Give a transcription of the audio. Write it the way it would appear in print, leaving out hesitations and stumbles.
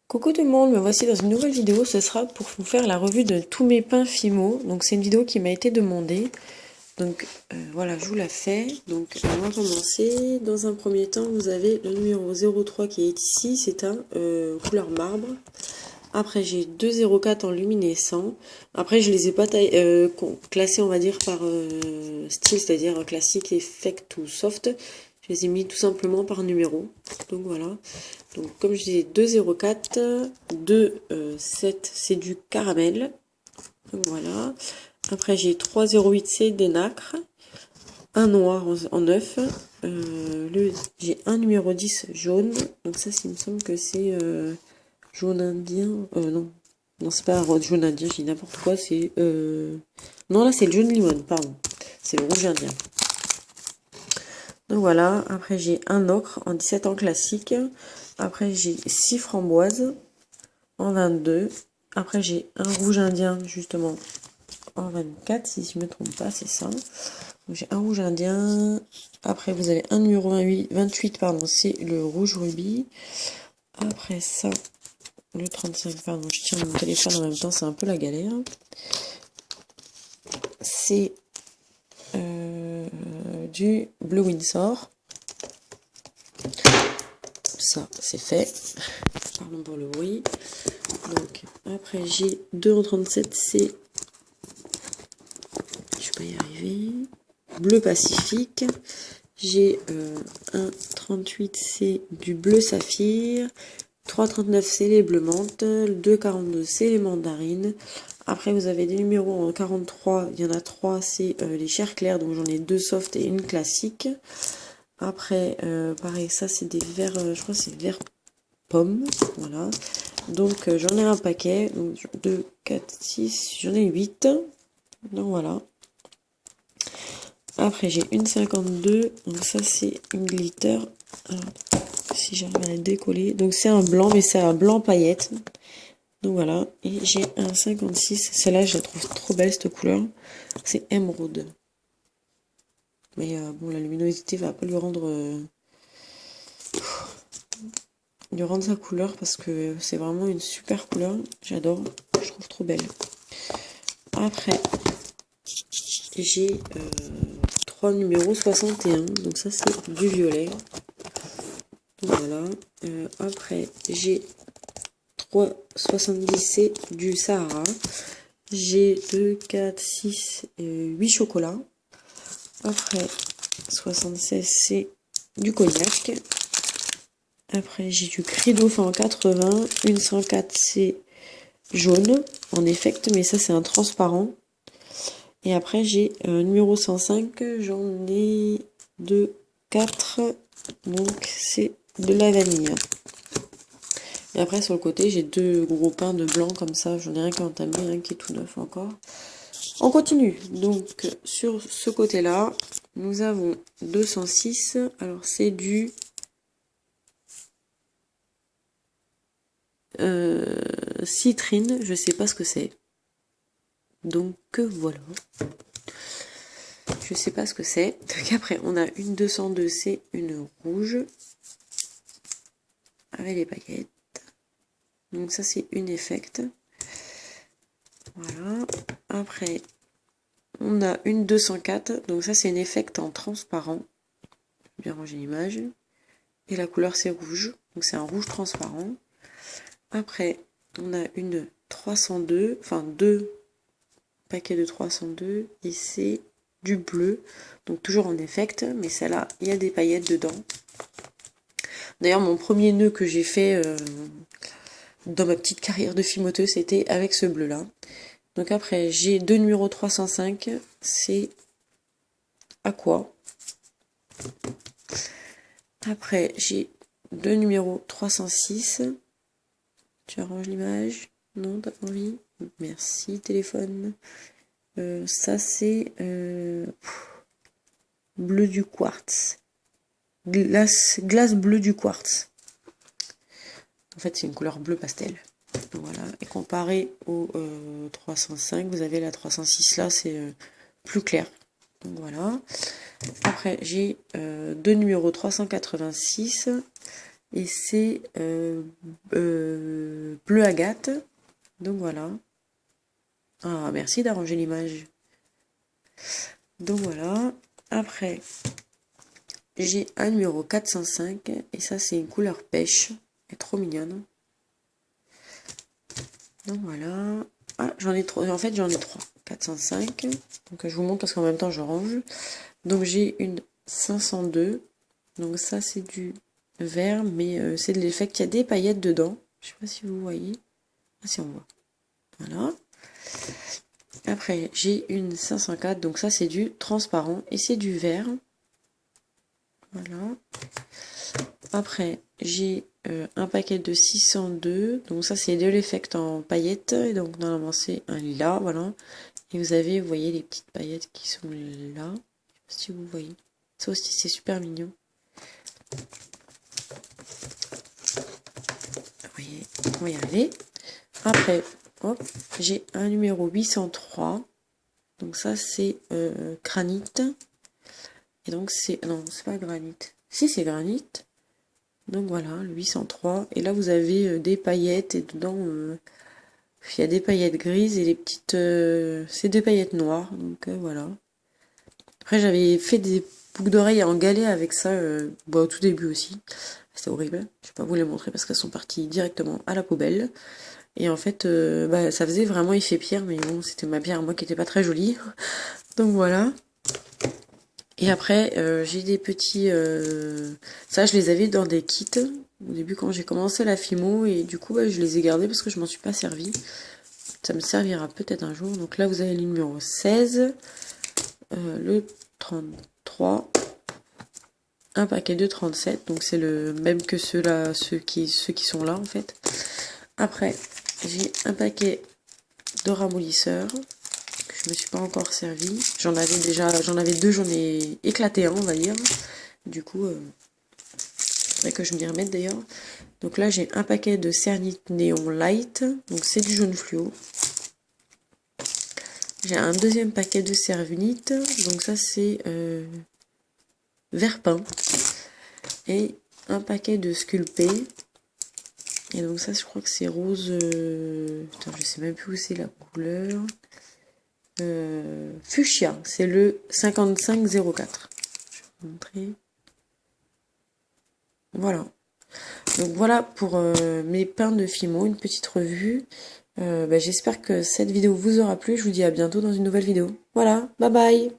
Coucou tout le monde, me voici dans une nouvelle vidéo. Ce sera pour vous faire la revue de tous mes pains Fimo. Donc c'est une vidéo qui m'a été demandée. Donc voilà, je vous la fais. Donc on va commencer. Dans un premier temps, vous avez le numéro 03 qui est ici. C'est un couleur marbre. Après j'ai 204 en luminescent. Après je les ai pas classés on va dire par style, c'est-à-dire classique, effect ou soft. Je les ai mis tout simplement par numéro. Donc voilà. Donc comme je disais 204, 7 c'est du caramel. Donc voilà. Après j'ai 308 c'est des nacres. Un noir en 9. J'ai un numéro 10 jaune. Donc ça il me semble que c'est jaune indien. Non. Non, c'est pas jaune indien, je dis n'importe quoi. C'est non, là c'est le jaune limon, pardon. C'est le rouge indien. Donc voilà, après j'ai un ocre en 17 ans classique. Après j'ai 6 framboises en 22. Après j'ai un rouge indien justement en 24, si je ne me trompe pas, c'est ça. J'ai un rouge indien. Après vous avez un numéro 28, pardon, c'est le rouge rubis. Après ça, le 35, pardon, je tiens mon téléphone en même temps, c'est un peu la galère. C'est du bleu Windsor. Ça, c'est fait. Pardon pour le bruit. Donc, après, j'ai 2 en 37, c'est... Je vais pas y arriver. Bleu Pacifique. J'ai un 38, c'est du bleu saphir. 3,39 c'est les bleus menthe. 2,42 c'est les mandarines. Après, vous avez des numéros en 43. Il y en a 3, c'est les chairs claires. Donc, j'en ai 2 soft et une classique. Après, pareil, ça, c'est des verts, je crois que c'est vert pomme. Voilà. Donc, j'en ai un paquet. Donc, 2, 4, 6, j'en ai 8. Donc, voilà. Après, j'ai une 52. Donc, ça, c'est une glitter. Alors, si j'arrive à la décoller. Donc, c'est un blanc, mais c'est un blanc paillette. Donc, voilà. Et j'ai un 56. Celle-là, je la trouve trop belle, cette couleur. C'est émeraude. Mais bon, la luminosité va pas lui rendre sa couleur parce que c'est vraiment une super couleur. J'adore. Je trouve trop belle. Après, j'ai 3 numéros 61. Donc, ça, c'est du violet. Donc, voilà. Après, j'ai 3,70 c'est du Sahara. J'ai 2, 4, 6, 8 chocolats. Après, 76 c'est du cognac. Après, j'ai du cri dauphin en 80. Une 104 c'est jaune en effect, mais ça c'est un transparent. Et après, j'ai numéro 105. J'en ai 2, 4. Donc, c'est de la vanille. Et après, sur le côté, j'ai 2 gros pains de blanc comme ça. J'en ai un qui est entamé, un qui est tout neuf encore. On continue. Donc, sur ce côté-là, nous avons 206. Alors, c'est du citrine. Je sais pas ce que c'est. Donc, voilà. Je sais pas ce que c'est. Donc, après, on a une 202. C'est une rouge. Avec les paillettes. Donc, ça, c'est une effect. Voilà. Après, on a une 204. Donc, ça, c'est une effect en transparent. Je vais bien ranger l'image. Et la couleur, c'est rouge. Donc, c'est un rouge transparent. Après, on a une 302. Enfin, 2 paquets de 302. Et c'est du bleu. Donc, toujours en effect. Mais celle-là, il y a des paillettes dedans. D'ailleurs, mon premier nœud que j'ai fait dans ma petite carrière de fimoteuse, c'était avec ce bleu-là. Donc après, j'ai 2 numéros 305, c'est Aqua. Après, j'ai 2 numéros 306. Tu arranges l'image? Non, t'as pas envie? Merci, téléphone. Ça, c'est bleu du quartz. Glace bleue du quartz. En fait, c'est une couleur bleu pastel. Voilà. Et comparé au 305, vous avez la 306 là, c'est plus clair. Donc voilà. Après, j'ai 2 numéros 386. et c'est bleu agate. Donc voilà. Ah, merci d'arranger l'image. Donc voilà. Après, j'ai un numéro 405 et ça c'est une couleur pêche. Elle est trop mignonne. Donc voilà. Ah, j'en ai trois. En fait, j'en ai trois. 405. Donc je vous montre parce qu'en même temps je range. Donc j'ai une 502. Donc ça c'est du vert, mais c'est de l'effet qu'il y a des paillettes dedans. Je sais pas si vous voyez. Ah si on voit. Voilà. Après j'ai une 504. Donc ça c'est du transparent et c'est du vert. Voilà. Après j'ai un paquet de 602. Donc ça c'est de l'effect en paillettes. Et donc normalement c'est un lilas. Voilà. Et vous avez, vous voyez les petites paillettes qui sont là. Je sais pas si vous voyez. Ça aussi c'est super mignon. Vous voyez, on va y arriver. Après, hop, j'ai un numéro 803. Donc ça c'est granit. Et donc c'est... Non, c'est pas granit. Si, c'est granit. Donc voilà, le 803. Et là vous avez des paillettes et dedans... il y a des paillettes grises et les petites... c'est des paillettes noires. Donc voilà. Après j'avais fait des boucles d'oreilles en galet avec ça au tout début aussi. C'était horrible. Je vais pas vous les montrer parce qu'elles sont parties directement à la poubelle. Et en fait, ça faisait vraiment effet pierre, mais bon, c'était ma pierre à moi qui était pas très jolie. Donc voilà. Et après, j'ai des petits... ça, je les avais dans des kits au début quand j'ai commencé la Fimo. Et du coup, je les ai gardés parce que je m'en suis pas servi. Ça me servira peut-être un jour. Donc là, vous avez le numéro 16, le 33, un paquet de 37. Donc c'est le même que ceux-là, ceux qui sont là en fait. Après, j'ai un paquet de ramollisseurs que je me suis pas encore servi. J'en avais deux, j'en ai éclaté un, on va dire. Du coup, faudrait que je m'y remette d'ailleurs. Donc là, j'ai un paquet de Cernit Néon Light. Donc c'est du jaune fluo. J'ai un deuxième paquet de Cernit. Donc ça, c'est vert peint. Et un paquet de Sculpé. Et donc ça, je crois que c'est rose... Putain, je sais même plus où c'est la couleur. Fuchsia, c'est le 5504. Je vais vous montrer. Voilà. Donc voilà pour mes pains de Fimo, une petite revue. J'espère que cette vidéo vous aura plu. Je vous dis à bientôt dans une nouvelle vidéo. Voilà, bye bye!